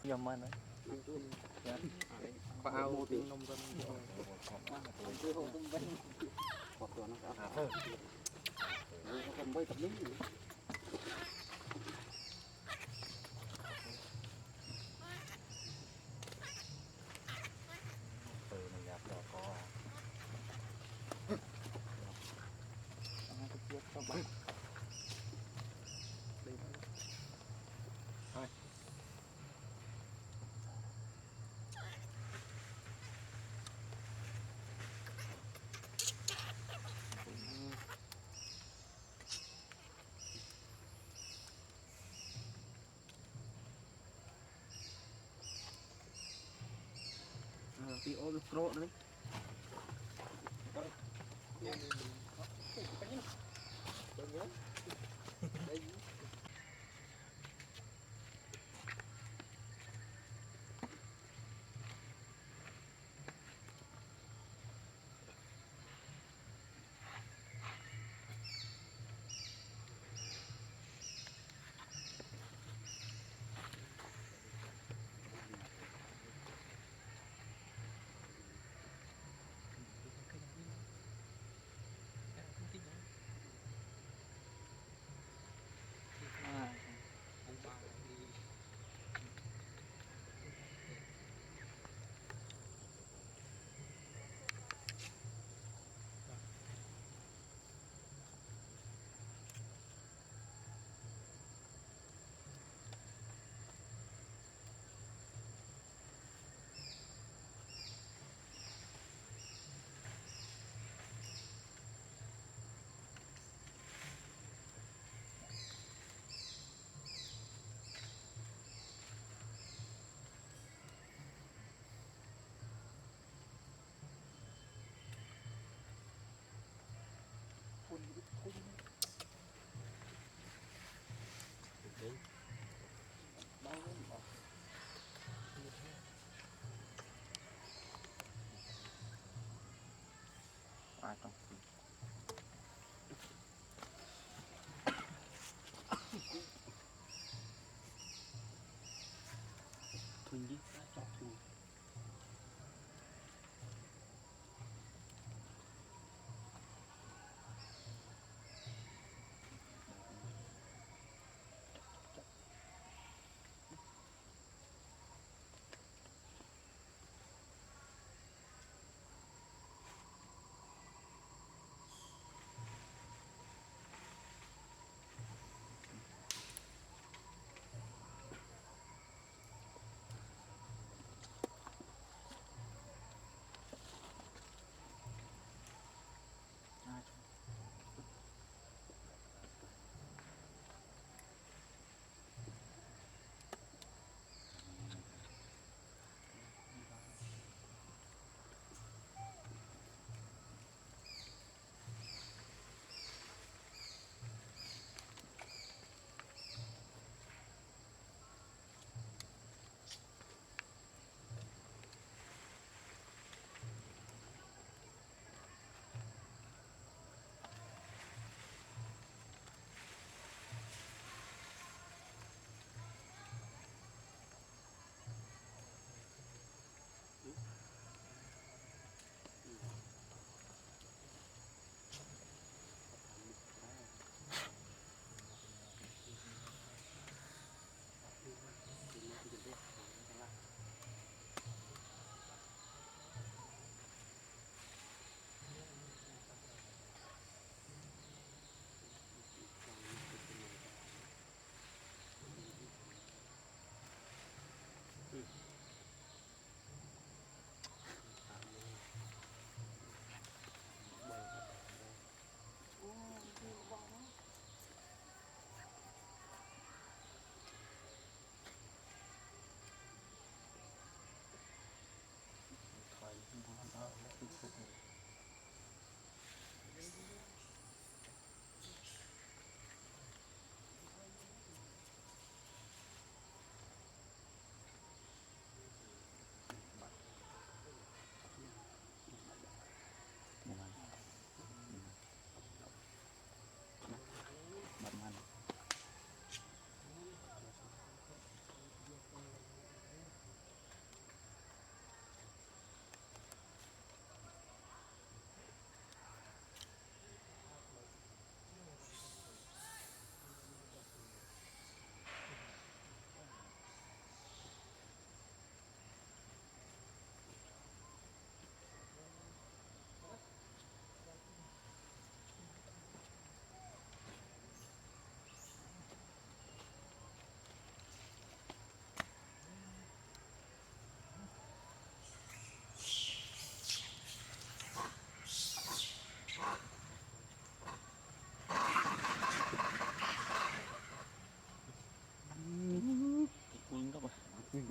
nhầm mà đấy bao tiếng nông dân không bay tập lính từ mình gặp đó có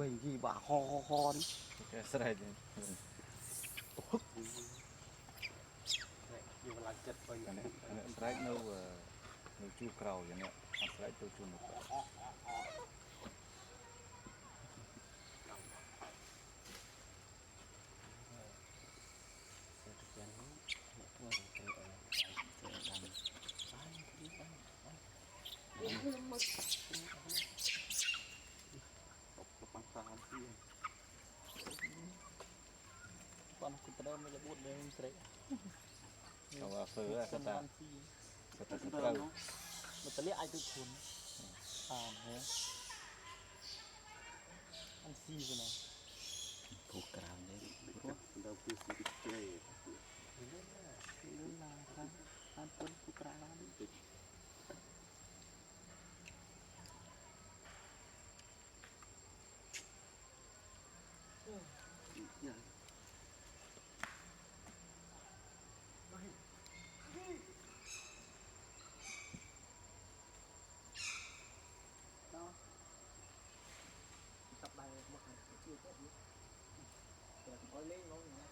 mày gì bà ho đi cái sợi nhiều là chật bây giờ sợi nâu nâu chu cầu vậy nè sợi tôi chu một con cũng đỡ mới bút lên sấy kalau phở con kata ăn gì kata setrau mà tao ai tôi cuốn thế ăn gì rồi này thuộc cào đấy đâu cứ xí chơi lên là ăn quân phụ cà đi đó tập bài một ngày chưa có gì để có lấy nó nữa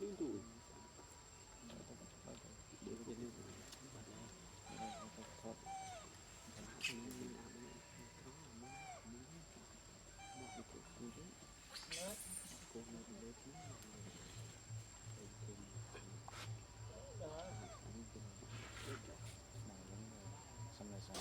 đi đủ xong này xong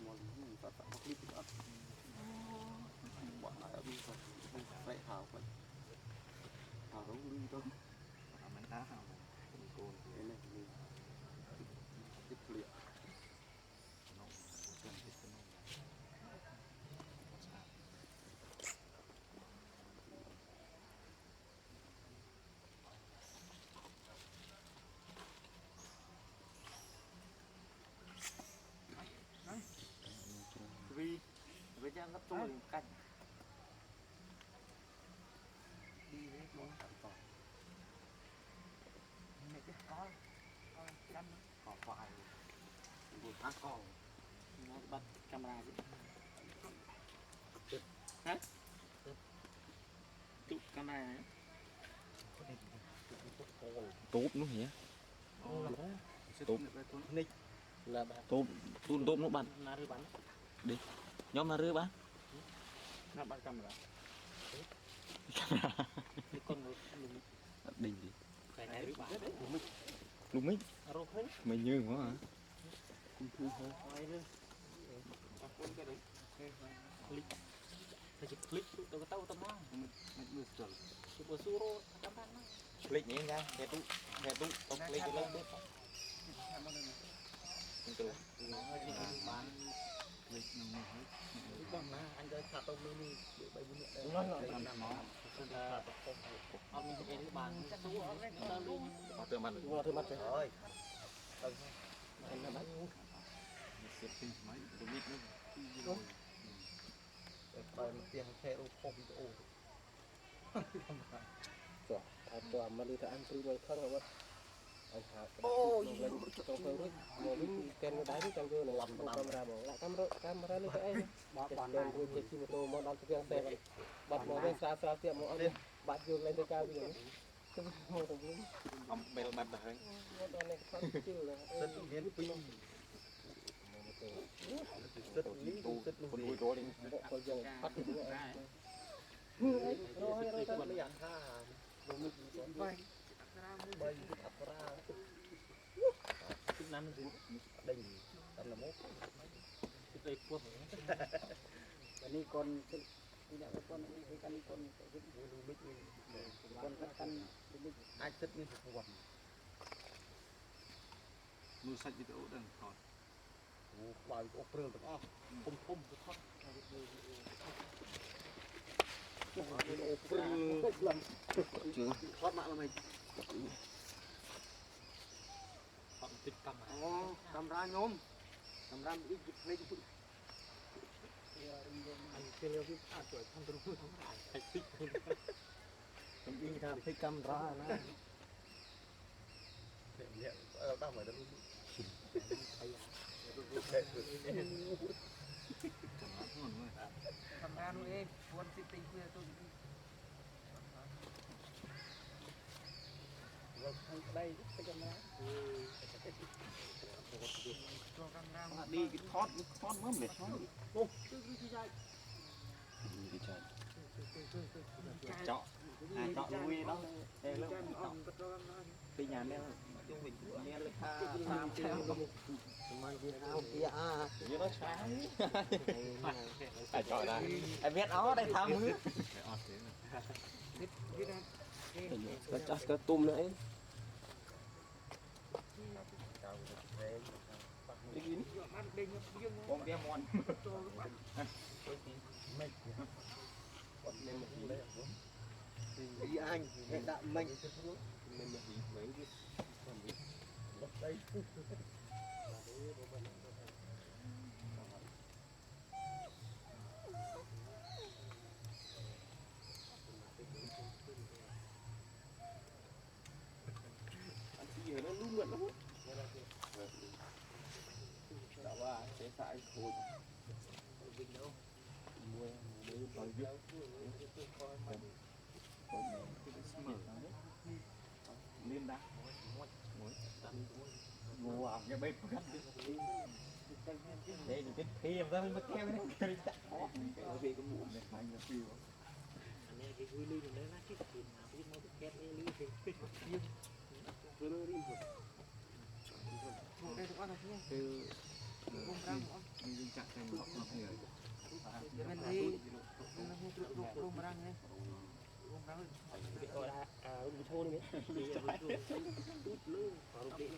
mọi người ta phải đi được bọn ai đi phải phải hào phải hào đấu đi thôi mình đá hào cồn cái này mình tiếp liệu vì với trang gấp tôi cạnh đi với món cạnh còn mẹ cái có canh họ phải một tháng còn nó bắt camera chứ hả chụp camera tốt nó nhỉ tốt nick là tốt tốt nó bắn na rư bắn đi nhóm là rưỡi bán na bắn camera cái con đình đi cái rư bắn đấy đúng mấy rồi hết mày như quá hả cùng thu thôi thôi đi con cái đấy click แต่จะคลิกตัวก็เต้าตะมอง มันมือสด ตัวซูโร่ทำได้ไหม คลิกนี้นะแค่ตู้ต้องคลิกไปเลยด้วยมันตัว บ้าน เล็กน้องมือเฮ้ย บ้านนะอันจะขาดตรงนี้นี่ใบบุญเนี่ย น้องน้อง เอามีเองบ้านซูโร่เราลุง เอาตัวมัน ว่าเธอมาเถอะเฮ้ย เสียบปิ้งไหมดูมิดนึง ไปเตียงแค่รูปคมโอ้ ถ้าตัวมันดูแต่อันตรีมันข้างว่าอันขาด โอ้ย ตรงเพิ่งมองวิ่งเกณฑ์ได้ที่จังเกินหลับตรงกล้องมองละkameraนี่ไอ้บ้านเดินดูเจ็บที่ประตูมองดาวตะเกียงเซ่บัดมองเป็นสาเสียมองเอาบัดอยู่ในตะการอยู่ก็มองตรงนี้ เอาเบลแบบไหน มองตอนนี้เขาจิ้วเลย ตึ๊ดเรียนปีตึ๊ดลิ้น ตู้ ตึ๊ดลูก คน ดี อุ้ยตัวนี้ เขายังพัดอยู่เลยเรา ไม่อยากฆ่าลงมือไปใบอัปราทุกนั้นคือได้ตำละมุกที่ไปพวก วันนี้คนที่เนี่ยคนนี้คือกันคนที่ ดูมิดนี่ คนกัน ai thích như một quần มือสัตว์วิดีโอดังถอด bài ô prơ được không không không được thoát ô prơ thoát mạng là mày họ tích camera nhóm camera ít dịch lên chút anh chơi leo cái tuổi không được không phải phải tích mình đi ra thấy camera nè tao phải đâu จังหวะนู่นเว้ย ทำงานเองชวนสิติงเพื่อตัวนี้เราđây cái camera cho camera đi cái thoát mớm để thoát ô cái dây cái trời chọ chọ nuôi đó đây lớp đi nhà đeo nghe lực tha tham theo kia à như nó sáng à trời ơi em biết nó đây tham hứ ไปออดเสียง cái chặt cái tôm nữa con kia mòn đi anh hiện đại mình đây gì nó luôn mượn lắm đó là sẽ phải thôi mua bao nhiêu liên đá ngủ à cái bếp gắt đây là cái thêm ra mới kêu cái chặt khó cái về cái mụn này phải là phiêu anh em cái vui ly này nó cái tiền nào cái món cái ly ly thì vừa ly đi rồi đây tụi con là cái từ bông răng mình chặt thành một ngọc người cái bên đi nó không được lục bông răng này bông răng cái gọi là uống thô đi chút lương vào cái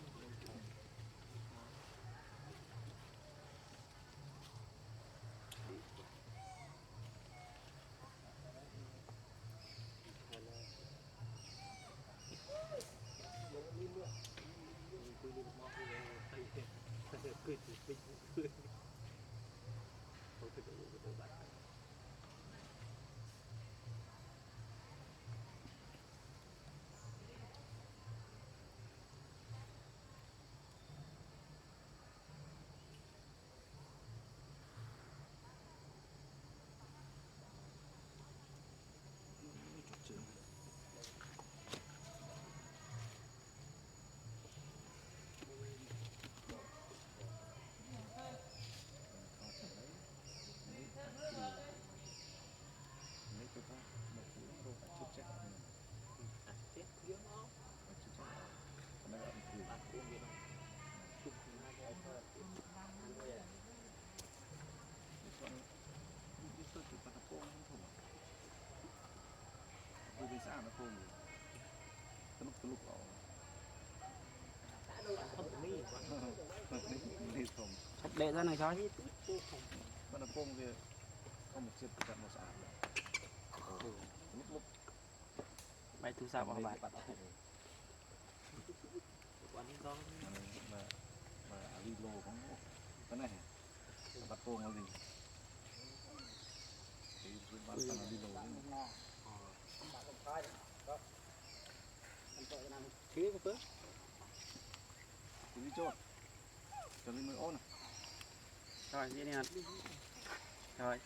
พุ่งตลุกเอานี่ทม Sạch đệ ra này thôi. มันพุ่งเนี่ยเขาหมดเจ็บกันหมดสะอาดเลย Bài thu sao bảo bài. มาอาลีโลของก็นั่นบัดโป่งเอาดิคือบ้านตั้งอาลีโล Phía của Phước. คือที่โจทย์จะมีมือโอ้น Rồi, vậy nè. Rồi.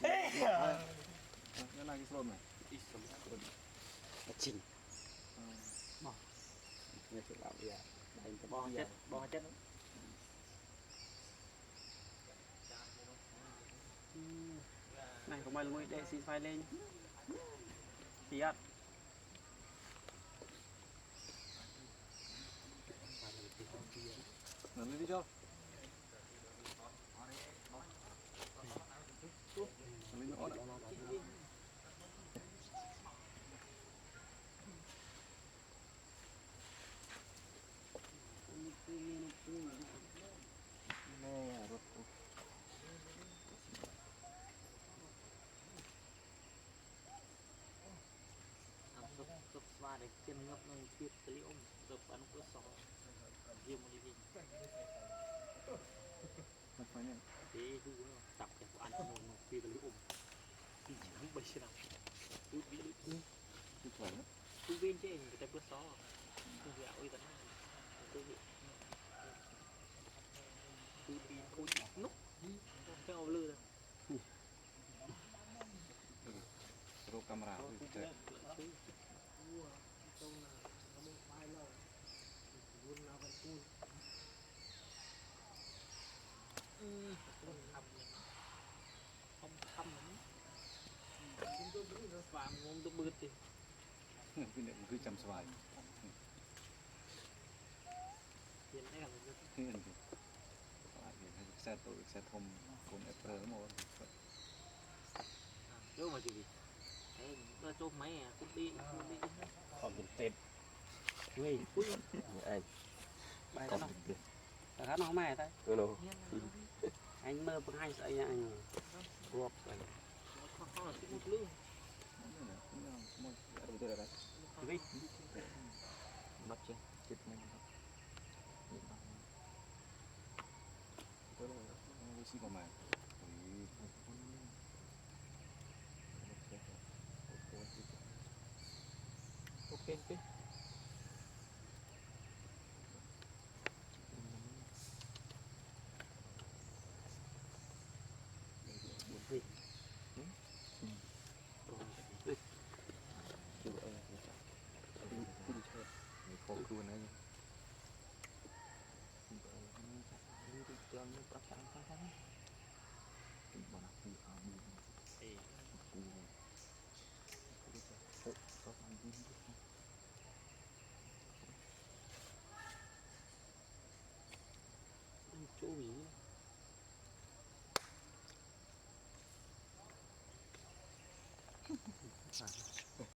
Nó là cái slôm này. Chỉnh. Nghe sự làm gì à? Đánh cái Bò chết, bò chết. Này có mày lùi để xin file lên. Thì ạ. Nó lên đi cho. Nó lên nó ổn. Nè rồi. Tập và để chân ngập nó tiếp tới ông tập ăn có sọ riêng một đi Nó phải nhỉ. thế hư nó tập cái ăn nó phía tới ông thì chỉ không bay xe nào cứ bị Cái chuẩn đó. cứ bên trên người ta bớt sọ cứ gạo ấy tận cứ bị ôi nút cái ao lư Pro camera thì chạy. không thăm và ngon tôi bứt đi Cái này cứ chăm xoài. hiện nay là Thế là gì? Lại thì xe tội xe thông cùng Apple mà. chứ mà gì nó cho máy à cũng đi còn bình tĩnh. ui Anh. bài đó là khá nó mày thôi Nó. anh mơ bằng hai sợi anh ruột rồi không là cái một lưỡi vì Mất chưa? Chết mình. Nó xí vào mày. Ok ok. Khổ luôn đấy. chỗ gì